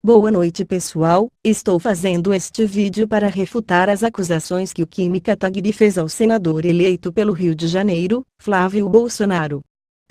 Boa noite pessoal, estou fazendo este vídeo para refutar as acusações que o Kim Kataguiri fez ao senador eleito pelo Rio de Janeiro, Flávio Bolsonaro.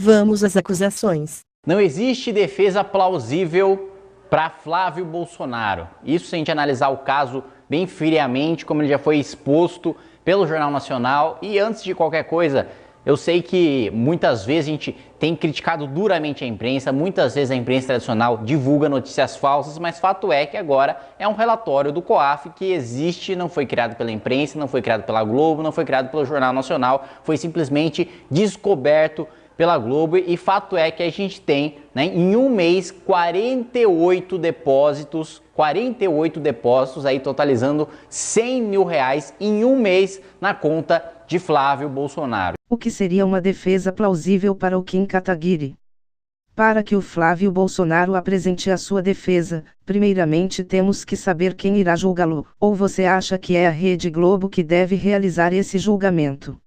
Vamos às acusações. Não existe defesa plausível para Flávio Bolsonaro. Isso se a gente analisar o caso bem friamente, como ele já foi exposto pelo Jornal Nacional. E antes de qualquer coisa, eu sei que muitas vezes a gente tem criticado duramente a imprensa, muitas vezes a imprensa tradicional divulga notícias falsas, mas fato é que agora é um relatório do COAF que existe, não foi criado pela imprensa, não foi criado pela Globo, não foi criado pelo Jornal Nacional, foi simplesmente descoberto pela Globo e fato é que a gente tem, em um mês, 48 depósitos aí totalizando R$100 mil em um mês na conta de Flávio Bolsonaro. O que seria uma defesa plausível para o Kim Kataguiri? Para que o Flávio Bolsonaro apresente a sua defesa, primeiramente temos que saber quem irá julgá-lo, ou você acha que é a Rede Globo que deve realizar esse julgamento?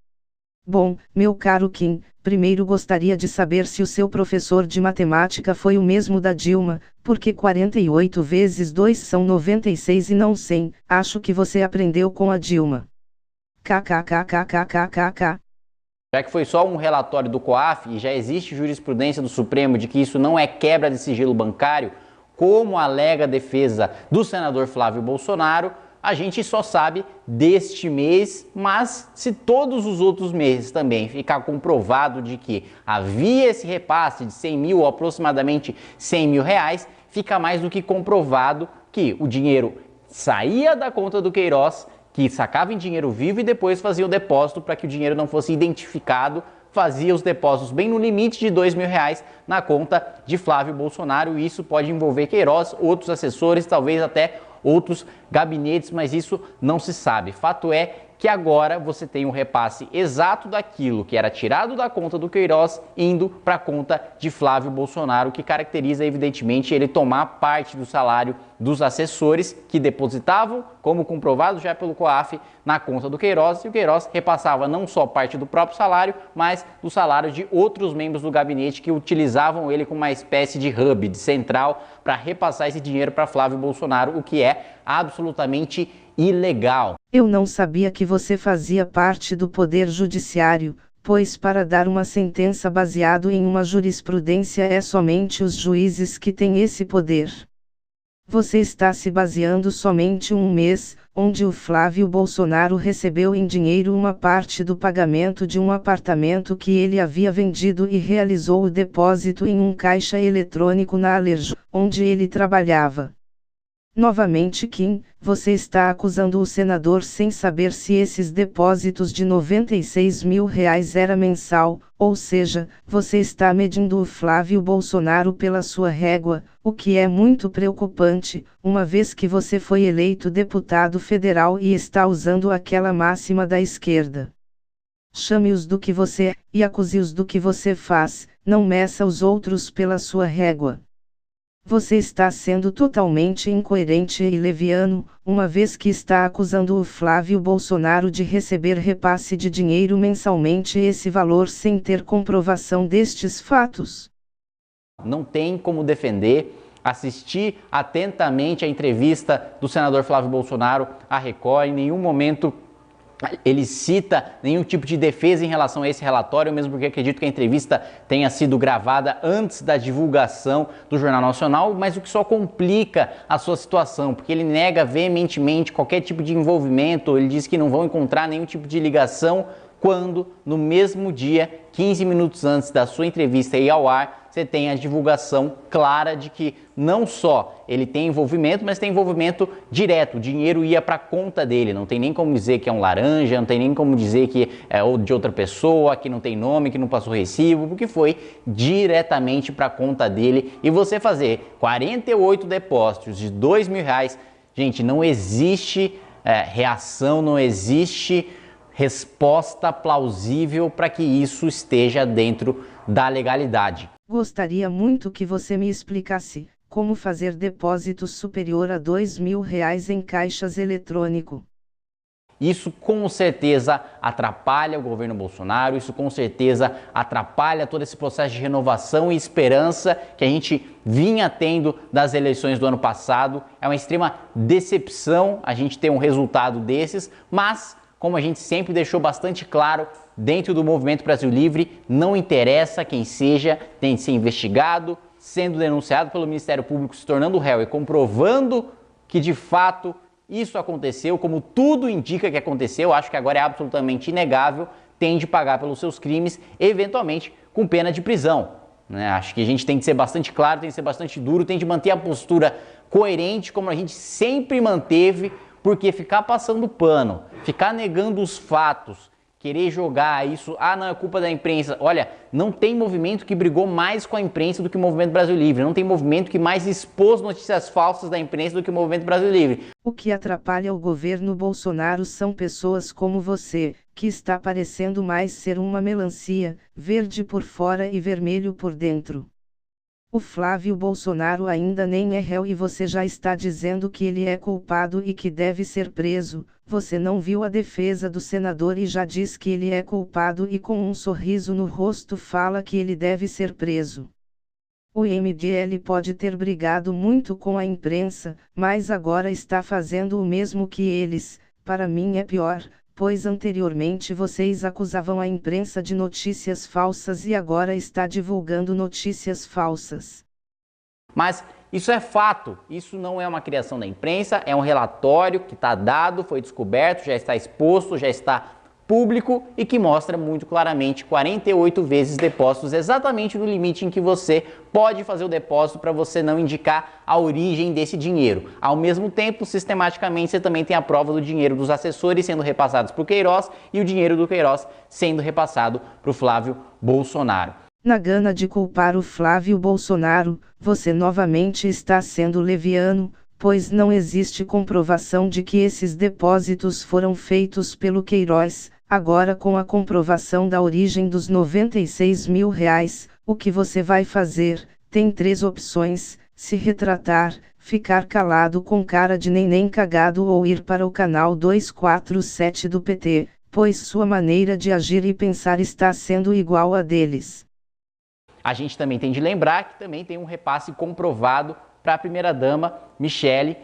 Bom, meu caro Kim, primeiro gostaria de saber se o seu professor de matemática foi o mesmo da Dilma, porque 48 vezes 2 são 96 e não 100, acho que você aprendeu com a Dilma. KKKKKKKK. Já que foi só um relatório do COAF e já existe jurisprudência do Supremo de que isso não é quebra de sigilo bancário, como alega a defesa do senador Flávio Bolsonaro, a gente só sabe deste mês, mas se todos os outros meses também ficar comprovado de que havia esse repasse de 100 mil ou aproximadamente 100 mil reais, fica mais do que comprovado que o dinheiro saía da conta do Queiroz, que sacava em dinheiro vivo e depois fazia o depósito para que o dinheiro não fosse identificado, fazia os depósitos bem no limite de R$2 mil na conta de Flávio Bolsonaro. E isso pode envolver Queiroz, outros assessores, talvez até outros gabinetes, mas isso não se sabe. Fato é que agora você tem um repasse exato daquilo que era tirado da conta do Queiroz indo para a conta de Flávio Bolsonaro, que caracteriza evidentemente ele tomar parte do salário dos assessores que depositavam, como comprovado já pelo COAF, na conta do Queiroz, e o Queiroz repassava não só parte do próprio salário, mas do salário de outros membros do gabinete que utilizavam ele como uma espécie de hub, de central, para repassar esse dinheiro para Flávio Bolsonaro, o que é absolutamente ilegal. Eu não sabia que você fazia parte do Poder Judiciário, pois para dar uma sentença baseado em uma jurisprudência é somente os juízes que têm esse poder. Você está se baseando somente um mês, onde o Flávio Bolsonaro recebeu em dinheiro uma parte do pagamento de um apartamento que ele havia vendido e realizou o depósito em um caixa eletrônico na Alejo, onde ele trabalhava. Novamente Kim, você está acusando o senador sem saber se esses depósitos de R$96 mil era mensal, ou seja, você está medindo o Flávio Bolsonaro pela sua régua, o que é muito preocupante, uma vez que você foi eleito deputado federal e está usando aquela máxima da esquerda. Chame-os do que você é, e acuse-os do que você faz, não meça os outros pela sua régua. Você está sendo totalmente incoerente e leviano, uma vez que está acusando o Flávio Bolsonaro de receber repasse de dinheiro mensalmente esse valor sem ter comprovação destes fatos. Não tem como defender. Assistir atentamente a entrevista do senador Flávio Bolsonaro à Record, em nenhum momento ele cita nenhum tipo de defesa em relação a esse relatório, mesmo porque acredito que a entrevista tenha sido gravada antes da divulgação do Jornal Nacional, mas o que só complica a sua situação, porque ele nega veementemente qualquer tipo de envolvimento, ele diz que não vão encontrar nenhum tipo de ligação, quando no mesmo dia, 15 minutos antes da sua entrevista ir ao ar, você tem a divulgação clara de que não só ele tem envolvimento, mas tem envolvimento direto, o dinheiro ia para a conta dele, não tem nem como dizer que é um laranja, não tem nem como dizer que é de outra pessoa, que não tem nome, que não passou recibo, porque foi diretamente para a conta dele. E você fazer 48 depósitos de R$2 mil, gente, não existe reação, não existe resposta plausível para que isso esteja dentro da legalidade. Gostaria muito que você me explicasse como fazer depósitos superior a R$2 mil em caixas eletrônico. Isso com certeza atrapalha o governo Bolsonaro, isso com certeza atrapalha todo esse processo de renovação e esperança que a gente vinha tendo das eleições do ano passado. É uma extrema decepção a gente ter um resultado desses, mas como a gente sempre deixou bastante claro dentro do Movimento Brasil Livre, não interessa quem seja, tem de ser investigado, sendo denunciado pelo Ministério Público, se tornando réu e comprovando que de fato isso aconteceu, como tudo indica que aconteceu, acho que agora é absolutamente inegável, tem de pagar pelos seus crimes, eventualmente com pena de prisão. Acho que a gente tem que ser bastante claro, tem que ser bastante duro, tem de manter a postura coerente, como a gente sempre manteve, porque ficar passando pano, ficar negando os fatos, querer jogar isso, não, é culpa da imprensa. Olha, não tem movimento que brigou mais com a imprensa do que o Movimento Brasil Livre. Não tem movimento que mais expôs notícias falsas da imprensa do que o Movimento Brasil Livre. O que atrapalha o governo Bolsonaro são pessoas como você, que está parecendo mais ser uma melancia, verde por fora e vermelho por dentro. O Flávio Bolsonaro ainda nem é réu e você já está dizendo que ele é culpado e que deve ser preso. Você não viu a defesa do senador e já diz que ele é culpado e com um sorriso no rosto fala que ele deve ser preso. O MBL pode ter brigado muito com a imprensa, mas agora está fazendo o mesmo que eles. Para mim é pior, pois anteriormente vocês acusavam a imprensa de notícias falsas e agora está divulgando notícias falsas. Mas isso é fato, isso não é uma criação da imprensa, é um relatório que está dado, foi descoberto, já está exposto, já está público e que mostra muito claramente 48 vezes depósitos, exatamente no limite em que você pode fazer o depósito para você não indicar a origem desse dinheiro. Ao mesmo tempo, sistematicamente, você também tem a prova do dinheiro dos assessores sendo repassados para o Queiroz e o dinheiro do Queiroz sendo repassado para o Flávio Bolsonaro. Na gana de culpar o Flávio Bolsonaro, você novamente está sendo leviano, pois não existe comprovação de que esses depósitos foram feitos pelo Queiroz. Agora, com a comprovação da origem dos R$96 mil, o que você vai fazer? Tem 3 opções: se retratar, ficar calado com cara de neném cagado ou ir para o canal 247 do PT, pois sua maneira de agir e pensar está sendo igual a deles. A gente também tem de lembrar que também tem um repasse comprovado para a primeira-dama Michele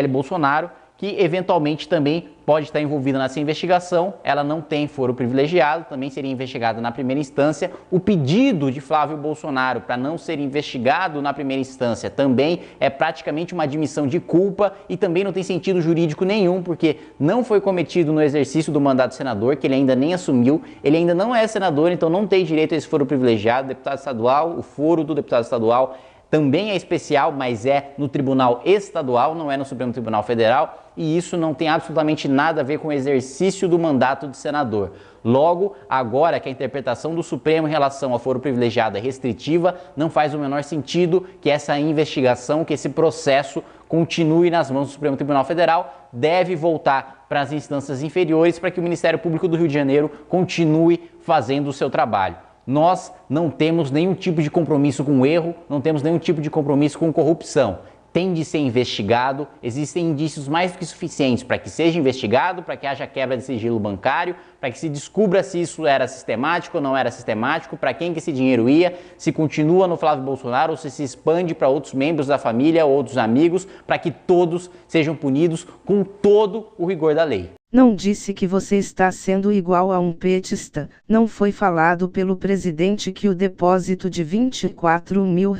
Bolsonaro, que eventualmente também pode estar envolvida nessa investigação. Ela não tem foro privilegiado, também seria investigada na primeira instância. O pedido de Flávio Bolsonaro para não ser investigado na primeira instância também é praticamente uma admissão de culpa e também não tem sentido jurídico nenhum, porque não foi cometido no exercício do mandato de senador, que ele ainda nem assumiu, ele ainda não é senador, então não tem direito a esse foro privilegiado. Deputado estadual, o foro do deputado estadual também é especial, mas é no Tribunal Estadual, não é no Supremo Tribunal Federal, e isso não tem absolutamente nada a ver com o exercício do mandato de senador. Logo, agora que a interpretação do Supremo em relação ao foro privilegiado é restritiva, não faz o menor sentido que essa investigação, que esse processo continue nas mãos do Supremo Tribunal Federal, deve voltar para as instâncias inferiores para que o Ministério Público do Rio de Janeiro continue fazendo o seu trabalho. Nós não temos nenhum tipo de compromisso com o erro, não temos nenhum tipo de compromisso com corrupção. Tem de ser investigado, existem indícios mais do que suficientes para que seja investigado, para que haja quebra de sigilo bancário, para que se descubra se isso era sistemático ou não era sistemático, para quem que esse dinheiro ia, se continua no Flávio Bolsonaro ou se expande para outros membros da família ou outros amigos, para que todos sejam punidos com todo o rigor da lei. Não disse que você está sendo igual a um petista. Não foi falado pelo presidente que o depósito de R$24 mil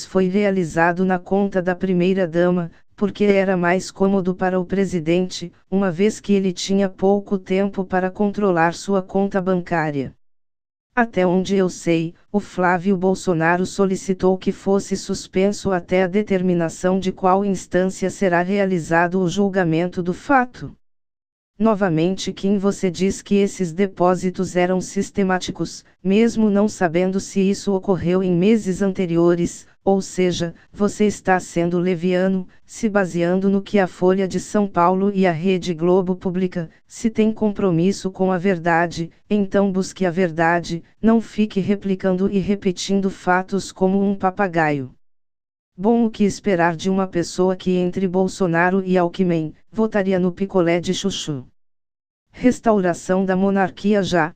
foi realizado na conta da primeira-dama, porque era mais cômodo para o presidente, uma vez que ele tinha pouco tempo para controlar sua conta bancária. Até onde eu sei, o Flávio Bolsonaro solicitou que fosse suspenso até a determinação de qual instância será realizado o julgamento do fato. Novamente, Kim, você diz que esses depósitos eram sistemáticos, mesmo não sabendo se isso ocorreu em meses anteriores, ou seja, você está sendo leviano, se baseando no que a Folha de São Paulo e a Rede Globo publica. Se tem compromisso com a verdade, então busque a verdade, não fique replicando e repetindo fatos como um papagaio. Bom, o que esperar de uma pessoa que entre Bolsonaro e Alckmin, votaria no picolé de chuchu? Restauração da monarquia já.